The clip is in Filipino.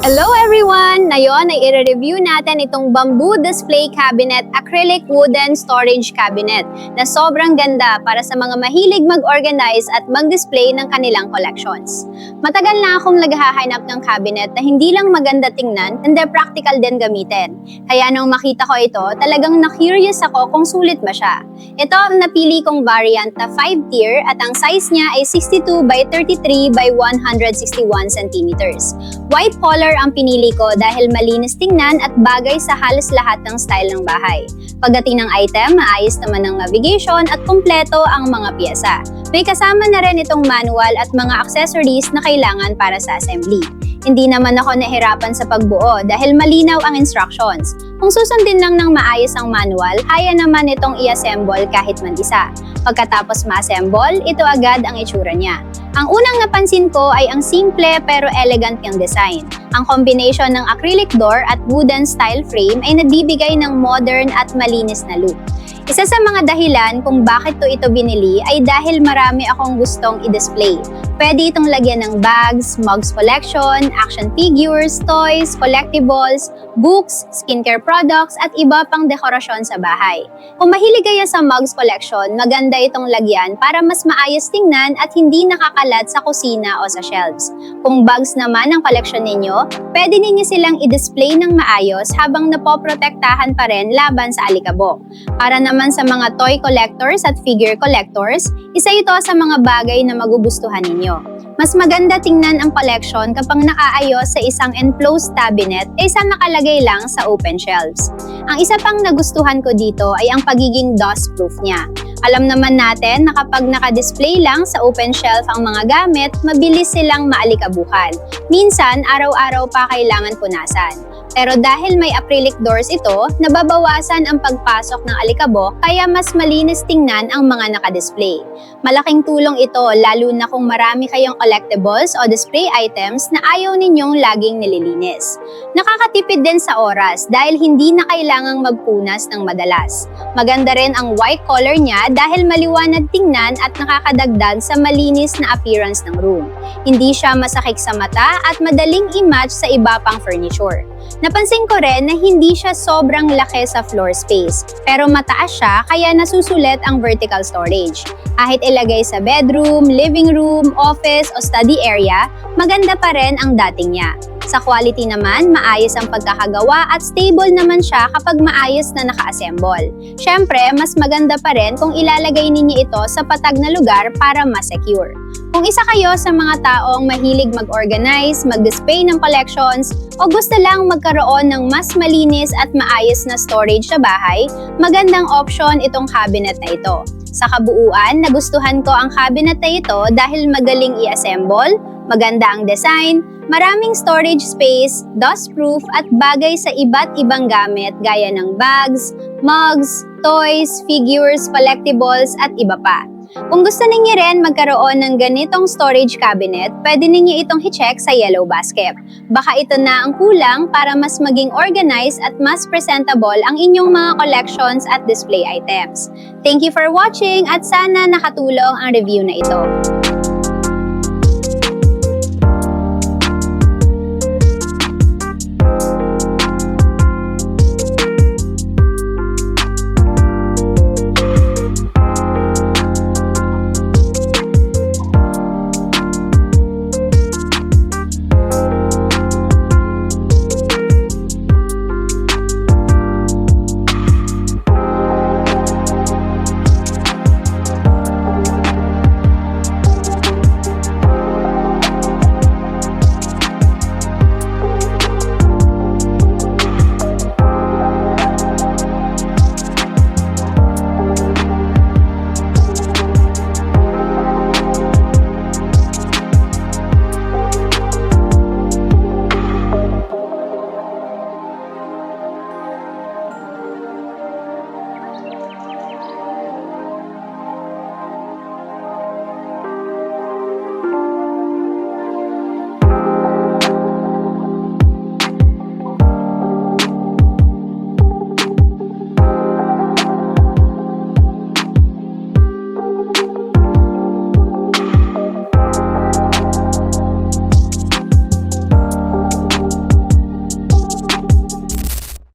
Hello everyone! Ngayon ay i-review natin itong bamboo display cabinet acrylic wooden storage cabinet na sobrang ganda para sa mga mahilig mag-organize at mag-display ng kanilang collections. Matagal na akong naghahanap ng cabinet na hindi lang maganda tingnan, kundi practical din gamitin. Kaya nung makita ko ito, talagang na-curious ako kung sulit ba siya. Ito ang napili kong variant na 5-tier at ang size niya ay 62 by 33 by 161 centimeters. White color ang pinili ko dahil malinis tingnan at bagay sa halos lahat ng style ng bahay. Pagdating ng item, maayos naman ang navigation at kumpleto ang mga piyesa. May kasama na rin itong manual at mga accessories na kailangan para sa assembly. Hindi naman ako nahirapan sa pagbuo dahil malinaw ang instructions. Kung susundin lang ng maayos ang manual, kaya naman itong i-assemble kahit mag-isa. Pagkatapos ma-assemble, ito agad ang itsura niya. Ang unang napansin ko ay ang simple pero elegant niyang design. Ang combination ng acrylic door at wooden style frame ay nagbibigay ng modern at malinis na look. Isa sa mga dahilan kung bakit ito binili ay dahil marami akong gustong i-display. Pwede itong lagyan ng bags, mugs collection, action figures, toys, collectibles, books, skincare products, at iba pang dekorasyon sa bahay. Kung mahilig kayo sa mugs collection, maganda itong lagyan para mas maayos tingnan at hindi nakakalat sa kusina o sa shelves. Kung bags naman ang collection ninyo, pwede ninyo silang i-display ng maayos habang napoprotektahan pa rin laban sa alikabok. Para naman sa mga toy collectors at figure collectors, isa ito sa mga bagay na magugustuhan ninyo. Mas maganda tingnan ang collection kapag nakaayos sa isang enclosed cabinet kaysa nakalagay lang sa open shelves. Ang isa pang nagustuhan ko dito ay ang pagiging dust-proof niya. Alam naman natin na kapag naka-display lang sa open shelf ang mga gamit, mabilis silang maalikabukan. Minsan, araw-araw pa kailangan punasan. Pero dahil may acrylic doors ito, nababawasan ang pagpasok ng alikabok kaya mas malinis tingnan ang mga nakadisplay. Malaking tulong ito lalo na kung marami kayong collectibles o display items na ayaw ninyong laging nililinis. Nakakatipid din sa oras dahil hindi na kailangang magpunas ng madalas. Maganda rin ang white color niya dahil maliwanag tingnan at nakakadagdag sa malinis na appearance ng room. Hindi siya masakit sa mata at madaling i-match sa iba pang furniture. Napansin ko rin na hindi siya sobrang laki sa floor space, pero mataas siya kaya nasusulit ang vertical storage. Kahit ilagay sa bedroom, living room, office o study area, maganda pa rin ang dating niya. Sa quality naman, maayos ang pagkakagawa at stable naman siya kapag maayos na naka-assemble. Siyempre, mas maganda pa rin kung ilalagay ninyo ito sa patag na lugar para mas secure. Kung isa kayo sa mga taong mahilig mag-organize, mag-display ng collections, o gusto lang magkaroon ng mas malinis at maayos na storage sa bahay, magandang option itong cabinet na ito. Sa kabuuan, nagustuhan ko ang cabinet na ito dahil magaling i-assemble, maganda ang design, maraming storage space, dust-proof at bagay sa iba't ibang gamit gaya ng bags, mugs, toys, figures, collectibles at iba pa. Kung gusto ninyo rin magkaroon ng ganitong storage cabinet, pwede ninyo itong i-check sa Yellow Basket. Baka ito na ang kulang para mas maging organized at mas presentable ang inyong mga collections at display items. Thank you for watching at sana nakatulong ang review na ito.